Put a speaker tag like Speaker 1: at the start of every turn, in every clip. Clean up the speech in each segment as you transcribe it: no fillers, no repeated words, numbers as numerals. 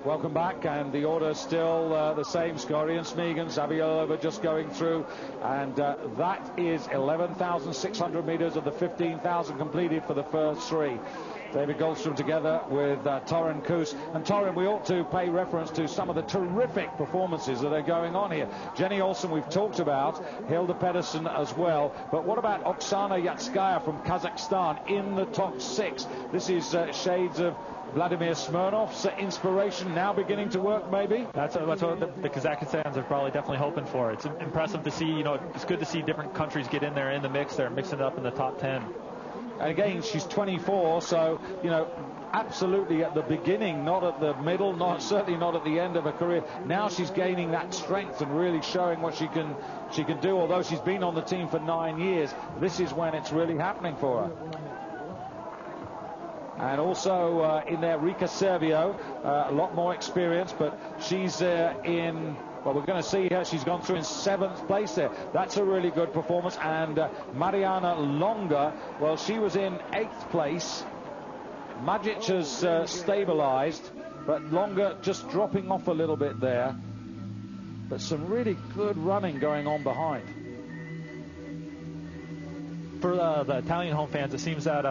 Speaker 1: Welcome back, and the order is still the same. Skari and Smeegen, Zaviolova just going through, and that is 11,600 meters of the 15,000 completed for the first three. David Goldstrom together with Torren Koos. And Torren, we ought to pay reference to some of the terrific performances that are going on here. Jenny Olsen we've talked about, Hilda Pedersen as well. But what about Oksana Yatskaya from Kazakhstan in the top six? This is shades of Vladimir Smirnov's inspiration now beginning to work, maybe?
Speaker 2: That's what the Kazakhstans are probably definitely hoping for. It's impressive to see, it's good to see different countries get in there in the mix. They're mixing it up in the top 10.
Speaker 1: And again, she's 24, so, absolutely at the beginning, not at the middle, certainly not at the end of her career. Now she's gaining that strength and really showing what she can do. Although she's been on the team for 9 years, this is when it's really happening for her. And also in there, Rika Servio, a lot more experience, but she's well, we're going to see her. She's gone through in 7th place there. That's a really good performance. And Mariana Longa, well, she was in 8th place. Majic has stabilized, but Longa just dropping off a little bit there. But some really good running going on behind.
Speaker 2: For the Italian home fans, it seems that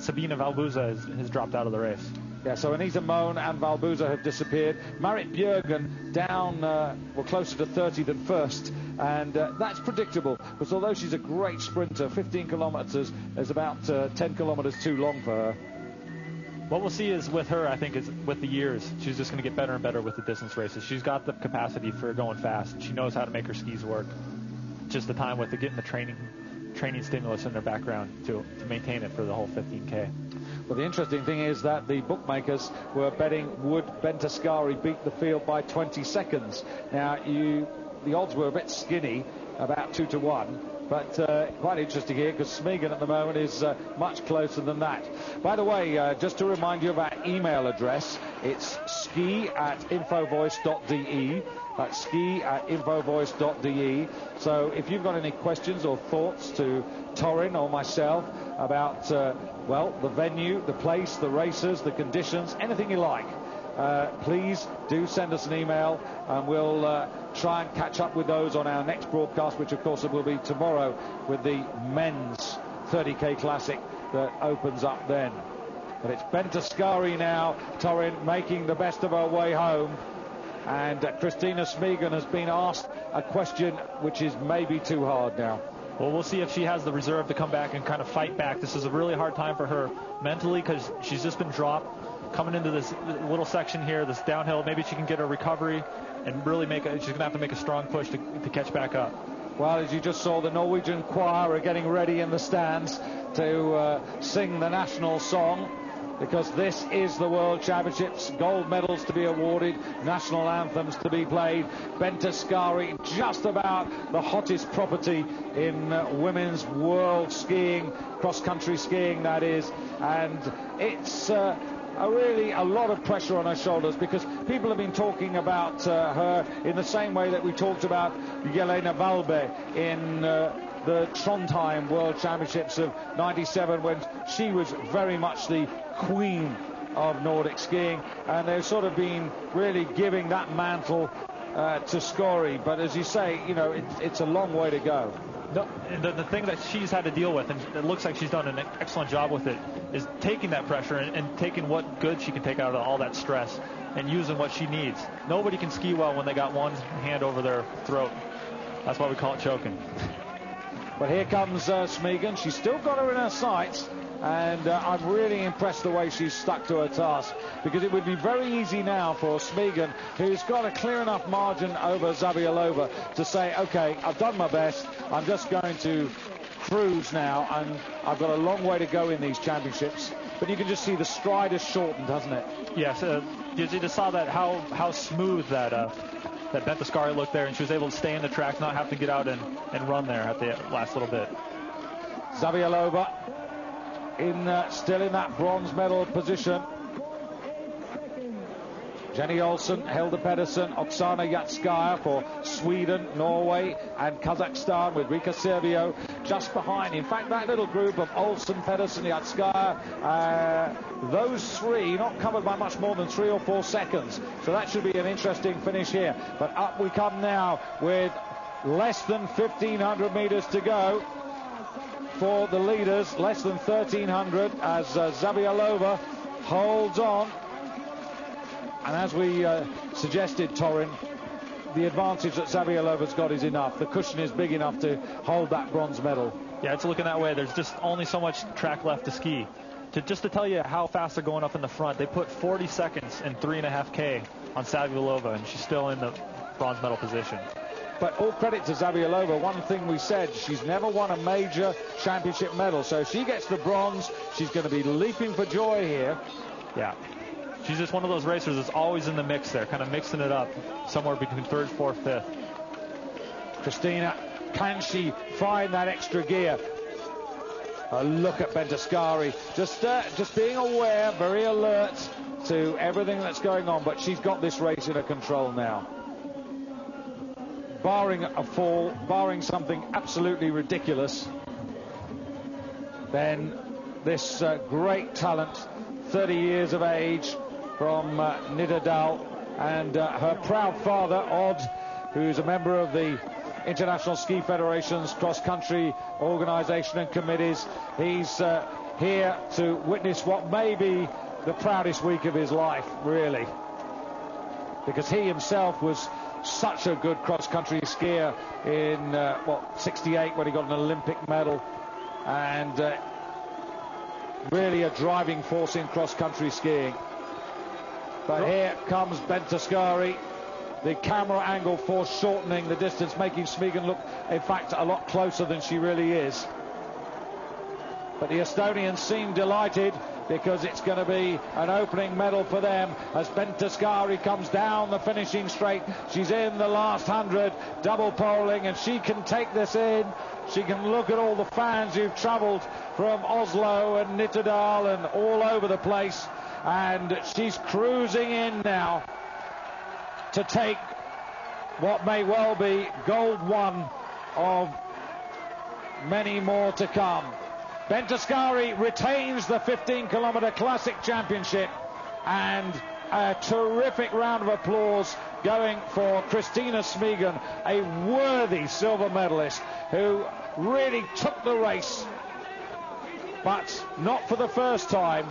Speaker 2: Sabina Valbuza has dropped out of the race.
Speaker 1: Yeah, so Anita Moan and Valbuza have disappeared. Marit Bjørgen down, closer to 30 than first. And that's predictable, because although she's a great sprinter, 15 kilometres is about 10 kilometres too long for her.
Speaker 2: What we'll see is with her, I think, is with the years, she's just going to get better and better with the distance races. She's got the capacity for going fast. She knows how to make her skis work. Just the time with getting the training stimulus in their background to maintain it for the whole 15K.
Speaker 1: Well, the interesting thing is that the bookmakers were betting would Bente Skari beat the field by 20 seconds. Now, the odds were a bit skinny, about 2 to 1. But quite interesting here, because Smeegen at the moment is much closer than that. By the way, just to remind you of our email address, it's ski@infovoice.de. That's ski@infovoice.de. So if you've got any questions or thoughts to Torren or myself about, the venue, the place, the races, the conditions, anything you like, please do send us an email, and we'll try and catch up with those on our next broadcast, which of course will be tomorrow with the men's 30K Classic that opens up then. But it's Bente Skari now, Torren making the best of her way home, and Christina Smeegen has been asked a question which is maybe too hard now.
Speaker 2: Well, we'll see if she has the reserve to come back and kind of fight back. This is a really hard time for her mentally, because she's just been dropped. Coming into this little section here, this downhill, maybe she can get a recovery and really she's going to have to make a strong push to catch back up.
Speaker 1: Well, as you just saw, the Norwegian choir are getting ready in the stands to sing the national song, because this is the World Championships. Gold medals to be awarded, national anthems to be played. Bente Skari, just about the hottest property in women's world skiing, cross-country skiing that is, and it's really a lot of pressure on her shoulders, because people have been talking about her in the same way that we talked about Jelena Valbe in the Trondheim World Championships of '97, when she was very much the queen of Nordic skiing, and they've sort of been really giving that mantle to Skari. But as you say, it's a long way to go.
Speaker 2: The thing that she's had to deal with, and it looks like she's done an excellent job with it, is taking that pressure and taking what good she can take out of all that stress and using what she needs. Nobody can ski well when they got one hand over their throat. That's why we call it choking.
Speaker 1: But here comes Smeegen. She's still got her in her sights, and I'm really impressed the way she's stuck to her task, because it would be very easy now for Smeegen, who's got a clear enough margin over Zaviolova, to say, okay, I've done my best, I'm just going to cruise now, and I've got a long way to go in these championships. But you can just see the stride has shortened, hasn't it?
Speaker 2: Yes, you just saw that how smooth that Bente Skari looked there, and she was able to stay in the track, not have to get out and run there at the last little bit.
Speaker 1: Zaviolova still in that bronze medal position. Jenny Olsen, Hilda Pedersen, Oksana Yatskaya for Sweden, Norway and Kazakhstan, with Rika Servio just behind. In fact, that little group of Olsen, Pedersen, Skari, those three not covered by much more than 3 or 4 seconds. So that should be an interesting finish here. But up we come now with less than 1,500 meters to go for the leaders, less than 1,300 as Zabialova holds on. And as we suggested, Torin, the advantage that Zabialova's got is enough. The cushion is big enough to hold that bronze medal.
Speaker 2: Yeah, it's looking that way. There's just only so much track left to ski. Just to tell you how fast they're going up in the front, they put 40 seconds in 3.5K on Zabialova, and she's still in the bronze medal position.
Speaker 1: But all credit to Zabialova. One thing we said, she's never won a major championship medal. So if she gets the bronze, she's going to be leaping for joy here.
Speaker 2: Yeah. She's just one of those racers that's always in the mix there, kind of mixing it up somewhere between 3rd, 4th, 5th.
Speaker 1: Christina, can she find that extra gear? A look at Skari, just being aware, very alert to everything that's going on, but she's got this race in her control now. Barring a fall, barring something absolutely ridiculous, then this great talent, 30 years of age, from Nittedal, and her proud father, Odd, who's a member of the International Ski Federation's cross-country organisation and committees. He's here to witness what may be the proudest week of his life, really, because he himself was such a good cross-country skier in 68 when he got an Olympic medal, and really a driving force in cross-country skiing. But here comes Skari. The camera angle foreshortening the distance, making Smeegen look, in fact, a lot closer than she really is. But the Estonians seem delighted because it's going to be an opening medal for them as Skari comes down the finishing straight. She's in the last 100, double poling, and she can take this in. She can look at all the fans who've travelled from Oslo and Nittedal and all over the place. And she's cruising in now to take what may well be gold one of many more to come. Skari retains the 15-kilometer Classic Championship, and a terrific round of applause going for Christina Smeegen, a worthy silver medalist who really took the race, but not for the first time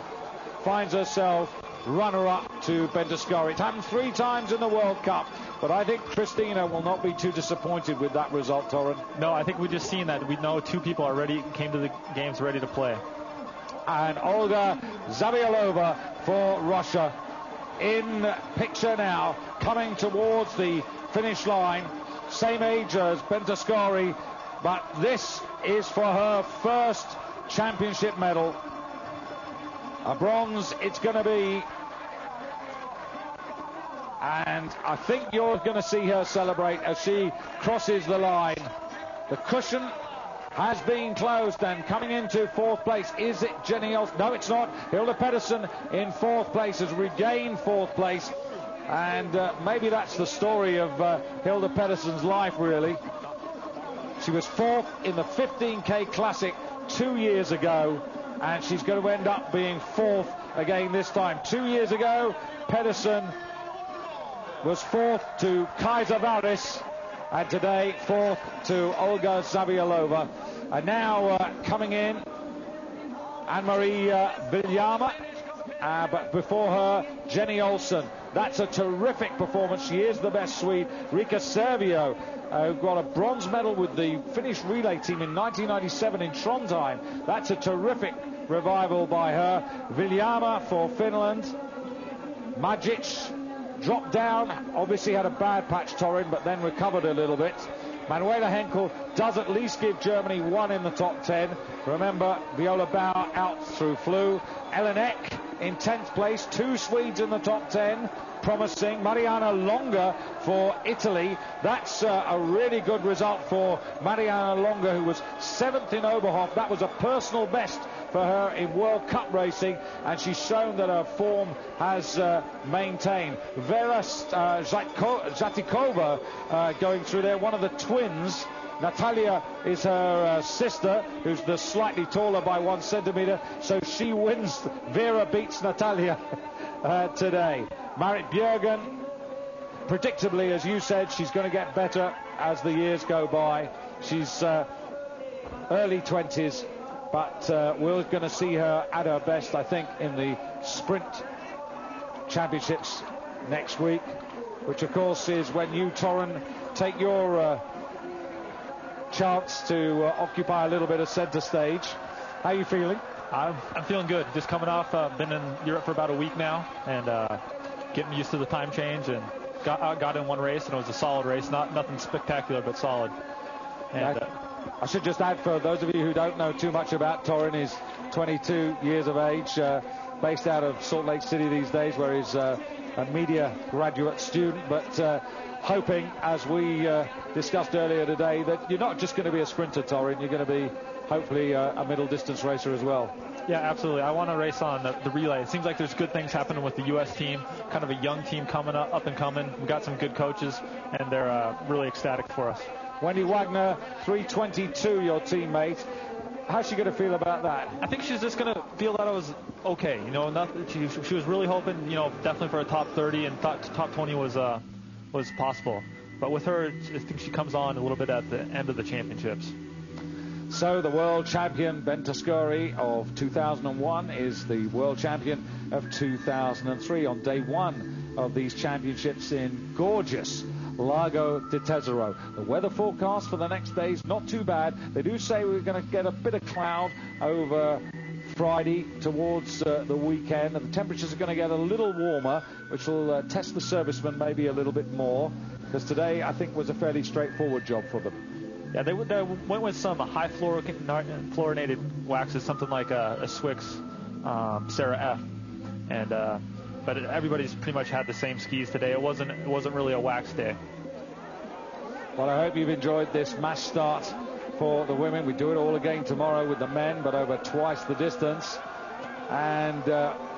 Speaker 1: finds herself runner-up to Skari. It happened 3 times in the World Cup, but I think Christina will not be too disappointed with that result, Torin.
Speaker 2: No, I think we've just seen that. We know 2 people came to the games ready to play.
Speaker 1: And Olga Zabialova for Russia in picture now, coming towards the finish line. Same age as Skari, but this is for her first championship medal. A bronze it's going to be, and I think you're going to see her celebrate as she crosses the line. The cushion has been closed, and coming into 4th place, is it Jenny Olsen? No, it's not. Hilda Pedersen in 4th place has regained 4th place, and maybe that's the story of Hilda Pedersen's life, really. She was 4th in the 15K Classic 2 years ago, and she's going to end up being 4th again this time. 2 years ago, Pedersen was 4th to Kaiser Varis, and today 4th to Olga Zabialova. And now coming in, Anne-Marie Fiemme, but before her, Jenny Olsen. That's a terrific performance. She is the best Swede. Rika Servio, who got a bronze medal with the Finnish relay team in 1997 in Trondheim. That's a terrific revival by her. Fiemme for Finland. Majic dropped down, obviously had a bad patch, Torin, but then recovered a little bit. Manuela Henkel does at least give Germany 1 in the top 10. Remember, Viola Bauer out through flu. Ellen Eck in 10th place, 2 Swedes in the top 10. Promising. Mariana Longa for Italy. That's a really good result for Mariana Longa, who was 7th in Oberhof. That was a personal best for her in World Cup racing, and she's shown that her form has maintained. Vera Zatikova going through there, one of the twins Natalia is her sister, who's the slightly taller by 1 centimeter, so she wins. Vera beats Natalia today. Marit Bjørgen, predictably, as you said, she's going to get better as the years go by. She's early 20s, but we're going to see her at her best, I think, in the sprint championships next week, which of course is when you, Torren, take your chance to occupy a little bit of center stage. How are you feeling?
Speaker 2: I'm feeling good. Just coming off, been in Europe for about a week now, and getting used to the time change, and got in one race, and it was a solid race. Nothing spectacular, but solid. And
Speaker 1: I should just add, for those of you who don't know too much about Torren, he's 22 years of age, based out of Salt Lake City these days, where he's a media graduate student, but hoping, as we discussed earlier today, that you're not just going to be a sprinter, Torren, you're going to be hopefully a middle distance racer as well.
Speaker 2: Yeah, absolutely. I want to race on the relay. It seems like there's good things happening with the U.S. team, kind of a young team coming up and coming. We've got some good coaches, and they're really ecstatic for us.
Speaker 1: Wendy Wagner, 3:22, your teammate. How's she going to feel about that?
Speaker 2: I think she's just going to feel that it was okay. You know, she was really hoping, you know, definitely for a top 30, and thought top 20 was possible. But with her, I think she comes on a little bit at the end of the championships.
Speaker 1: So the world champion Bente Skari of 2001 is the world champion of 2003 on day one of these championships in gorgeous Lago di Tesoro. The weather forecast for the next days, not too bad. They do say we're going to get a bit of cloud over Friday towards the weekend, and the temperatures are going to get a little warmer, which will test the servicemen maybe a little bit more, because today I think was a fairly straightforward job for them.
Speaker 2: Yeah, they went with some high fluorinated waxes, something like a Swix Sarah F. And but everybody's pretty much had the same skis today. It wasn't really a wax day.
Speaker 1: Well, I hope you've enjoyed this mass start for the women. We do it all again tomorrow with the men, but over twice the distance. And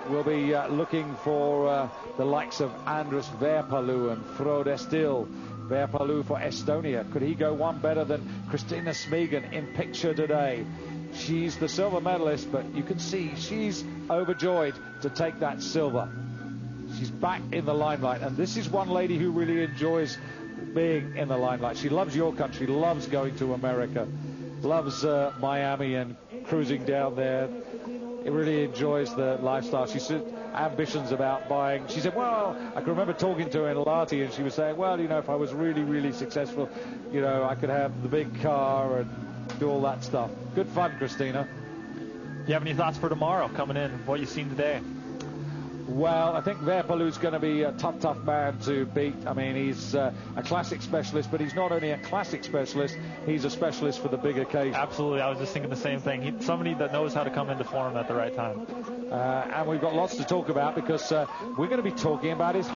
Speaker 1: we'll be looking for the likes of Andrus Veerpalu and Frode Estil. Veerpalu for Estonia. Could he go one better than Christina Smegen in picture today? She's the silver medalist, but you can see she's overjoyed to take that silver. She's back in the limelight, and this is one lady who really enjoys being in the limelight. She loves your country, loves going to America, loves Miami and cruising down there. It really enjoys the lifestyle. She said ambitions about buying. She said, well, I can remember talking to her in Lahti, and she was saying, well, you know, if I was really, really successful, you know, I could have the big car and do all that stuff. Good fun, Christina.
Speaker 2: Do you have any thoughts for tomorrow coming in, what you've seen today?
Speaker 1: Well, I think Veerpalu's going to be a tough man to beat. I mean, he's a classic specialist, but he's not only a classic specialist, he's a specialist for the big occasion.
Speaker 2: Absolutely. I was just thinking the same thing. Somebody that knows how to come into form at the right time.
Speaker 1: And we've got lots to talk about, because we're going to be talking about his